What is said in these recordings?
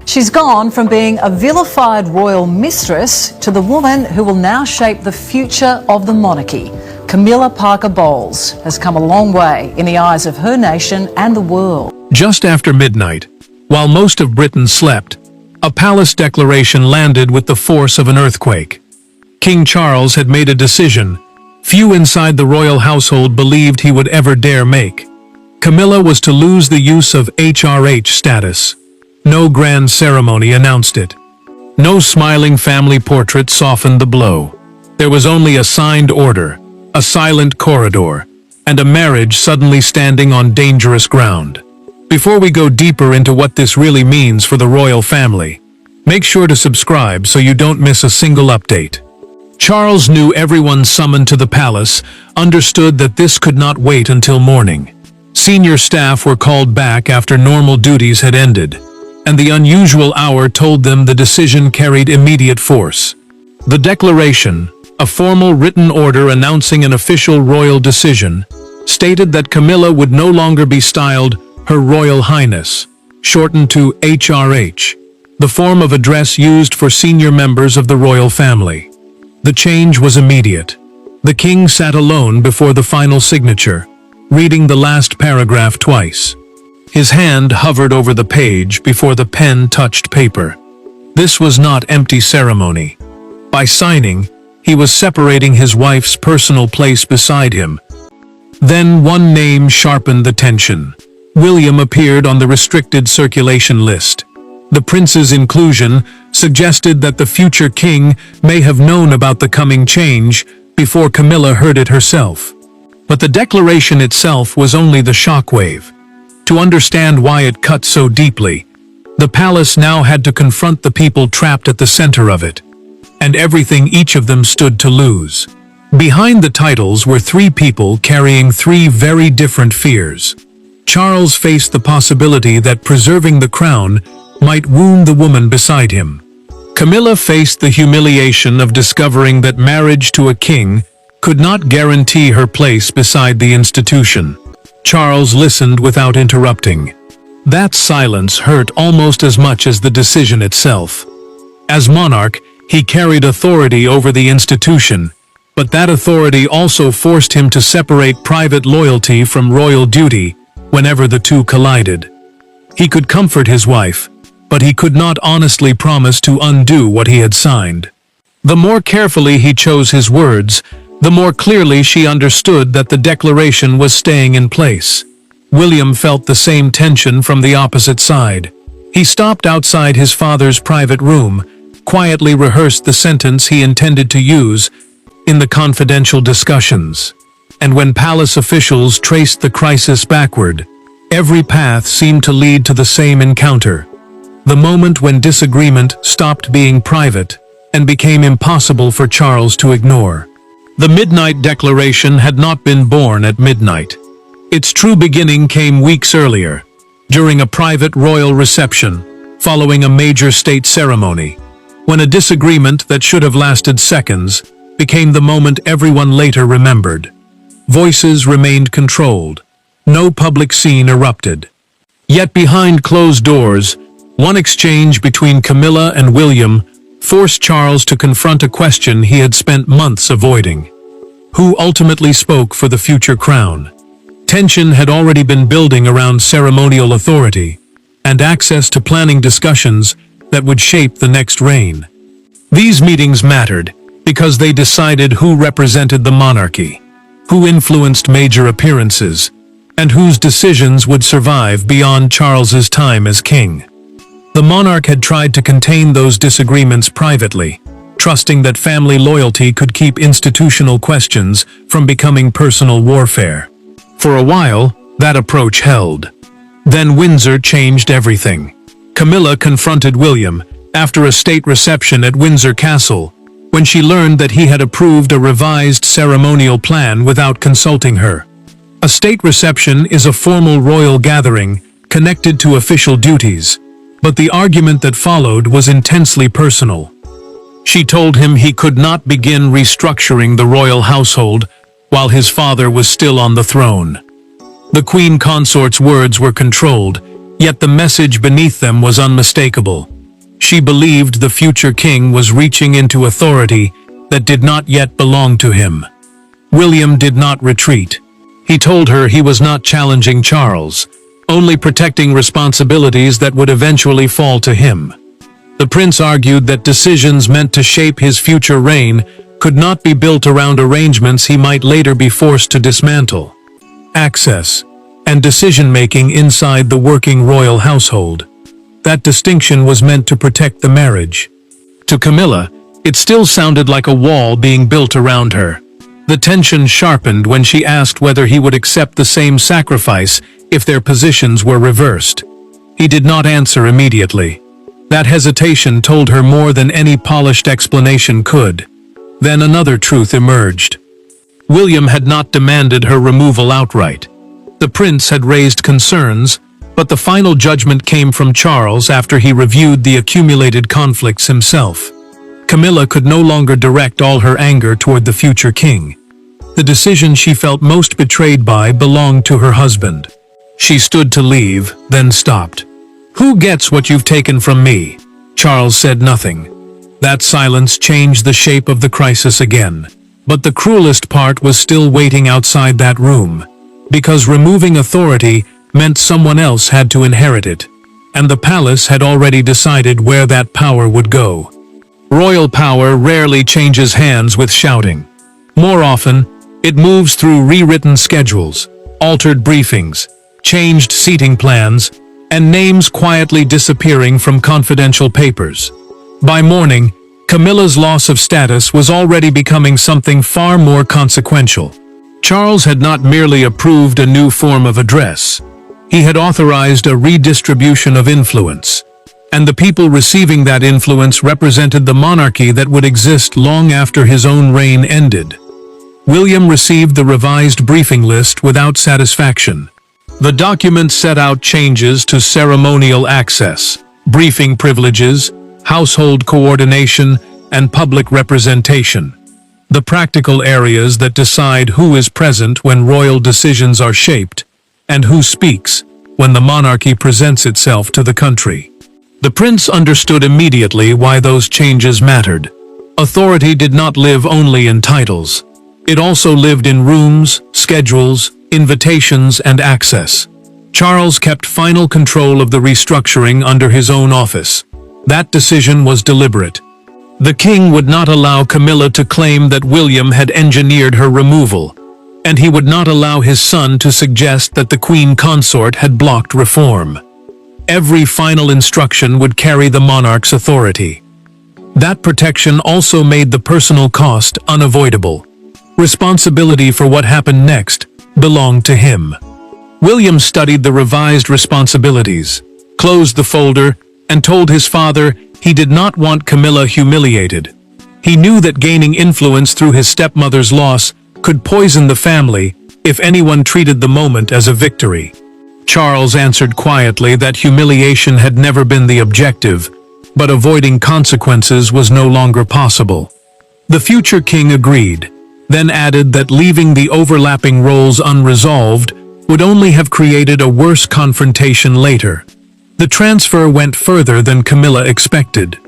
She's gone from being a vilified royal mistress to the woman who will now shape the future of the monarchy. Camilla Parker Bowles has come a long way in the eyes of her nation and the world. Just after midnight, while most of Britain slept, a palace declaration landed with the force of an earthquake. King Charles had made a decision few inside the royal household believed he would ever dare make. Camilla was to lose the use of HRH status. No grand ceremony announced it. No smiling family portrait softened the blow. There was only a signed order, a silent corridor, and a marriage suddenly standing on dangerous ground. Before we go deeper into what this really means for the royal family, make sure to subscribe so you don't miss a single update. Charles knew everyone summoned to the palace understood that this could not wait until morning. Senior staff were called back after normal duties had ended, and the unusual hour told them the decision carried immediate force. The declaration, a formal written order announcing an official royal decision, stated that Camilla would no longer be styled Her Royal Highness, shortened to HRH, the form of address used for senior members of the royal family. The change was immediate. The king sat alone before the final signature, reading the last paragraph twice. His hand hovered over the page before the pen touched paper. This was not empty ceremony. By signing, he was separating his wife's personal place beside him. Then one name sharpened the tension. William appeared on the restricted circulation list. The prince's inclusion suggested that the future king may have known about the coming change before Camilla heard it herself. But the declaration itself was only the shockwave. To understand why it cut so deeply, the palace now had to confront the people trapped at the center of it, and everything each of them stood to lose. Behind the titles were three people carrying three very different fears. Charles faced the possibility that preserving the crown might wound the woman beside him. Camilla faced the humiliation of discovering that marriage to a king could not guarantee her place beside the institution. Charles listened without interrupting. That silence hurt almost as much as the decision itself. As monarch, he carried authority over the institution, but that authority also forced him to separate private loyalty from royal duty whenever the two collided. He could comfort his wife, but he could not honestly promise to undo what he had signed. The more carefully he chose his words, the more clearly she understood that the declaration was staying in place. William felt the same tension from the opposite side. He stopped outside his father's private room, quietly rehearsed the sentence he intended to use in the confidential discussions. And when palace officials traced the crisis backward, every path seemed to lead to the same encounter. The moment when disagreement stopped being private and became impossible for Charles to ignore. The Midnight Declaration had not been born at midnight. Its true beginning came weeks earlier, during a private royal reception, following a major state ceremony, when a disagreement that should have lasted seconds became the moment everyone later remembered. Voices remained controlled. No public scene erupted. Yet behind closed doors, one exchange between Camilla and William forced Charles to confront a question he had spent months avoiding. Who ultimately spoke for the future crown? Tension had already been building around ceremonial authority and access to planning discussions that would shape the next reign. These meetings mattered because they decided who represented the monarchy, who influenced major appearances, and whose decisions would survive beyond Charles's time as king. The monarch had tried to contain those disagreements privately, trusting that family loyalty could keep institutional questions from becoming personal warfare. For a while, that approach held. Then Windsor changed everything. Camilla confronted William after a state reception at Windsor Castle, when she learned that he had approved a revised ceremonial plan without consulting her. A state reception is a formal royal gathering connected to official duties, but the argument that followed was intensely personal. She told him he could not begin restructuring the royal household while his father was still on the throne. The queen consort's words were controlled, yet the message beneath them was unmistakable. She believed the future king was reaching into authority that did not yet belong to him. William did not retreat. He told her he was not challenging Charles, only protecting responsibilities that would eventually fall to him. The prince argued that decisions meant to shape his future reign could not be built around arrangements he might later be forced to dismantle. Access and decision-making inside the working royal household. That distinction was meant to protect the marriage. To Camilla, it still sounded like a wall being built around her. The tension sharpened when she asked whether he would accept the same sacrifice if their positions were reversed. He did not answer immediately. That hesitation told her more than any polished explanation could. Then another truth emerged. William had not demanded her removal outright. The prince had raised concerns, but the final judgment came from Charles after he reviewed the accumulated conflicts himself. Camilla could no longer direct all her anger toward the future king. The decision she felt most betrayed by belonged to her husband. She stood to leave, then stopped. "Who gets what you've taken from me?" Charles said nothing. That silence changed the shape of the crisis again. But the cruelest part was still waiting outside that room, because removing authority meant someone else had to inherit it, and the palace had already decided where that power would go. Royal power rarely changes hands with shouting. More often, it moves through rewritten schedules, altered briefings, changed seating plans, and names quietly disappearing from confidential papers. By morning, Camilla's loss of status was already becoming something far more consequential. Charles had not merely approved a new form of address. He had authorized a redistribution of influence, and the people receiving that influence represented the monarchy that would exist long after his own reign ended. William received the revised briefing list without satisfaction. The document set out changes to ceremonial access, briefing privileges, household coordination, and public representation. The practical areas that decide who is present when royal decisions are shaped, and who speaks when the monarchy presents itself to the country. The prince understood immediately why those changes mattered. Authority did not live only in titles. It also lived in rooms, schedules, invitations, and access. Charles kept final control of the restructuring under his own office. That decision was deliberate. The king would not allow Camilla to claim that William had engineered her removal, and he would not allow his son to suggest that the queen consort had blocked reform. Every final instruction would carry the monarch's authority. That protection also made the personal cost unavoidable. Responsibility for what happened next belonged to him. William studied the revised responsibilities, closed the folder, and told his father he did not want Camilla humiliated. He knew that gaining influence through his stepmother's loss could poison the family if anyone treated the moment as a victory. Charles answered quietly that humiliation had never been the objective, but avoiding consequences was no longer possible. The future king agreed, then added that leaving the overlapping roles unresolved would only have created a worse confrontation later. The transfer went further than Camilla expected.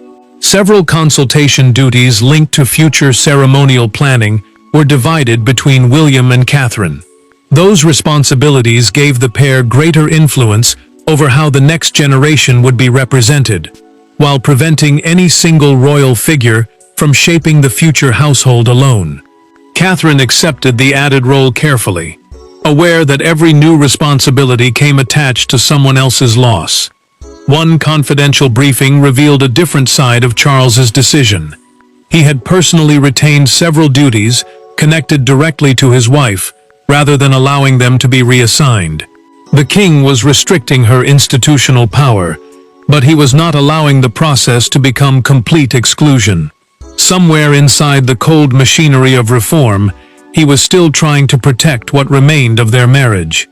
Several consultation duties linked to future ceremonial planning were divided between William and Catherine. Those responsibilities gave the pair greater influence over how the next generation would be represented, while preventing any single royal figure from shaping the future household alone. Catherine accepted the added role carefully, aware that every new responsibility came attached to someone else's loss. One confidential briefing revealed a different side of Charles's decision. He had personally retained several duties connected directly to his wife, rather than allowing them to be reassigned. The king was restricting her institutional power, but he was not allowing the process to become complete exclusion. Somewhere inside the cold machinery of reform, he was still trying to protect what remained of their marriage.